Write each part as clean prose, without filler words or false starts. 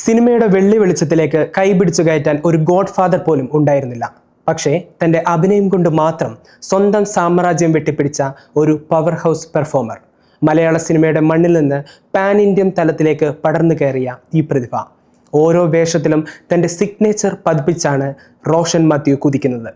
സിനിമയുടെ വെള്ളി വെളിച്ചത്തിലേക്ക് കൈപിടിച്ചു കയറ്റാൻ ഒരു ഗോഡ് ഫാദർ പോലും ഉണ്ടായിരുന്നില്ല. പക്ഷേ തൻ്റെ അഭിനയം കൊണ്ട് മാത്രം സ്വന്തം സാമ്രാജ്യം വെട്ടിപ്പിടിച്ച ഒരു പവർ ഹൗസ് പെർഫോമർ. മലയാള സിനിമയുടെ മണ്ണിൽ നിന്ന് പാൻ ഇന്ത്യൻ തലത്തിലേക്ക് പടർന്നു കയറിയ ഈ പ്രതിഭ ഓരോ വേഷത്തിലും തൻ്റെ സിഗ്നേച്ചർ പതിപ്പിച്ചാണ് റോഷൻ മാത്യു കുതിക്കുന്നത്.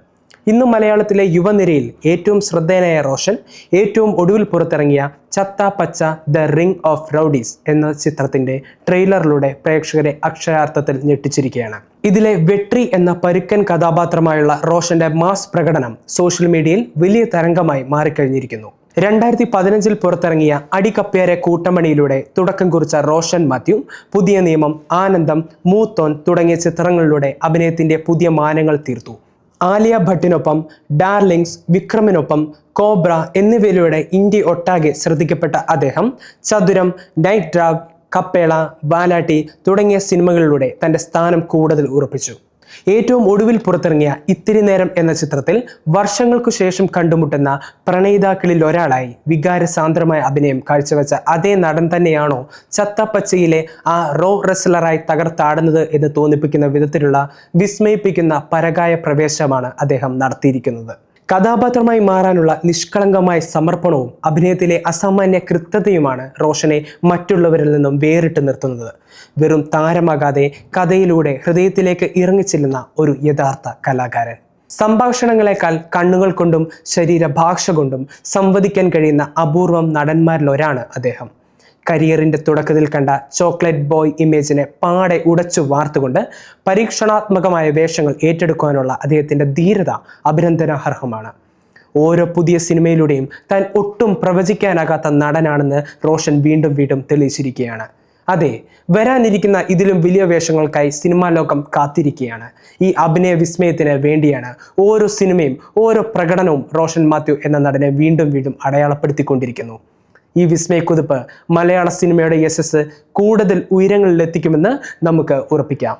ഇന്ന് മലയാളത്തിലെ യുവനിരയിൽ ഏറ്റവും ശ്രദ്ധേയനായ റോഷൻ ഏറ്റവും ഒടുവിൽ പുറത്തിറങ്ങിയ ചത്ത പച്ച ദ റിംഗ് ഓഫ് റൗഡീസ് എന്ന ചിത്രത്തിൻ്റെ ട്രെയിലറിലൂടെ പ്രേക്ഷകരെ അക്ഷരാർത്ഥത്തിൽ ഞെട്ടിച്ചിരിക്കുകയാണ്. ഇതിലെ വെട്രി എന്ന പരുക്കൻ കഥാപാത്രമായുള്ള റോഷന്റെ മാസ് പ്രകടനം സോഷ്യൽ മീഡിയയിൽ വലിയ തരംഗമായി മാറിക്കഴിഞ്ഞിരിക്കുന്നു. 2015 പുറത്തിറങ്ങിയ അടികപ്പ്യാരെ കൂട്ടമണിയിലൂടെ തുടക്കം കുറിച്ച റോഷൻ മാത്യു പുതിയ നിയമം, ആനന്ദം, മൂത്തോൻ തുടങ്ങിയ ചിത്രങ്ങളിലൂടെ അഭിനയത്തിന്റെ പുതിയ മാനങ്ങൾ തീർത്തു. ആലിയ ഭട്ടിനൊപ്പം, ഡാർലിങ്സ്, വിക്രമിനൊപ്പം, കോബ്ര എന്നിവയിലൂടെ ഇന്ത്യ ഒട്ടാകെ ശ്രദ്ധിക്കപ്പെട്ട അദ്ദേഹം ചതുരം, നൈറ്റ് ഡ്രാഗ്, കപ്പേള, വാലാട്ടി തുടങ്ങിയ സിനിമകളിലൂടെ തൻ്റെ സ്ഥാനം കൂടുതൽ ഉറപ്പിച്ചു. ഏറ്റവും ഒടുവിൽ പുറത്തിറങ്ങിയ ഇത്തിരി നേരം എന്ന ചിത്രത്തിൽ വർഷങ്ങൾക്കു ശേഷം കണ്ടുമുട്ടുന്ന പ്രണയിതാക്കളിൽ ഒരാളായി വികാരസാന്ദ്രമായ അഭിനയം കാഴ്ചവെച്ച അതേ നടൻ തന്നെയാണോ ചത്തപ്പച്ചയിലെ ആ റോ റെസ്ലറായി തകർത്താടുന്നത് എന്ന് തോന്നിപ്പിക്കുന്ന വിധത്തിലുള്ള വിസ്മയിപ്പിക്കുന്ന പരകായ പ്രവേശമാണ് അദ്ദേഹം നടത്തിയിരിക്കുന്നത്. കഥാപാത്രമായി മാറാനുള്ള നിഷ്കളങ്കമായ സമർപ്പണവും അഭിനയത്തിലെ അസാമാന്യ കൃത്യതയുമാണ് റോഷനെ മറ്റുള്ളവരിൽ നിന്നും വേറിട്ട് നിർത്തുന്നത്. വെറും താരമാകാതെ കഥയിലൂടെ ഹൃദയത്തിലേക്ക് ഇറങ്ങിച്ചെല്ലുന്ന ഒരു യഥാർത്ഥ കലാകാരൻ. സംഭാഷണങ്ങളെക്കാൾ കണ്ണുകൾ കൊണ്ടും ശരീരഭാഷ കൊണ്ടും സംവദിക്കാൻ കഴിയുന്ന അപൂർവം നടന്മാരിലൊരാണ് അദ്ദേഹം. കരിയറിൻ്റെ തുടക്കത്തിൽ കണ്ട ചോക്ലേറ്റ് ബോയ് ഇമേജിനെ പാടെ ഉടച്ചു വാർത്തുകൊണ്ട് പരീക്ഷണാത്മകമായ വേഷങ്ങൾ ഏറ്റെടുക്കാനുള്ള അദ്ദേഹത്തിൻ്റെ ധീരത അഭിനന്ദനാർഹമാണ്. ഓരോ പുതിയ സിനിമയിലൂടെയും താൻ ഒട്ടും പ്രവചിക്കാനാകാത്ത നടനാണെന്ന് റോഷൻ വീണ്ടും വീണ്ടും തെളിയിച്ചിരിക്കുകയാണ്. അതെ, വരാനിരിക്കുന്ന ഇതിലും വലിയ വേഷങ്ങൾക്കായി സിനിമാ ലോകം കാത്തിരിക്കുകയാണ്. ഈ അഭിനയ വിസ്മയത്തിന് വേണ്ടിയാണ് ഓരോ സിനിമയും ഓരോ പ്രകടനവും റോഷൻ മാത്യു എന്ന നടനെ വീണ്ടും വീണ്ടും അടയാളപ്പെടുത്തിക്കൊണ്ടിരിക്കുന്നു. ഈ വിസ്മയക്കുതിപ്പ് മലയാള സിനിമയുടെ യശസ് കൂടുതൽ ഉയരങ്ങളിലെത്തിക്കുമെന്ന് നമുക്ക് ഉറപ്പിക്കാം.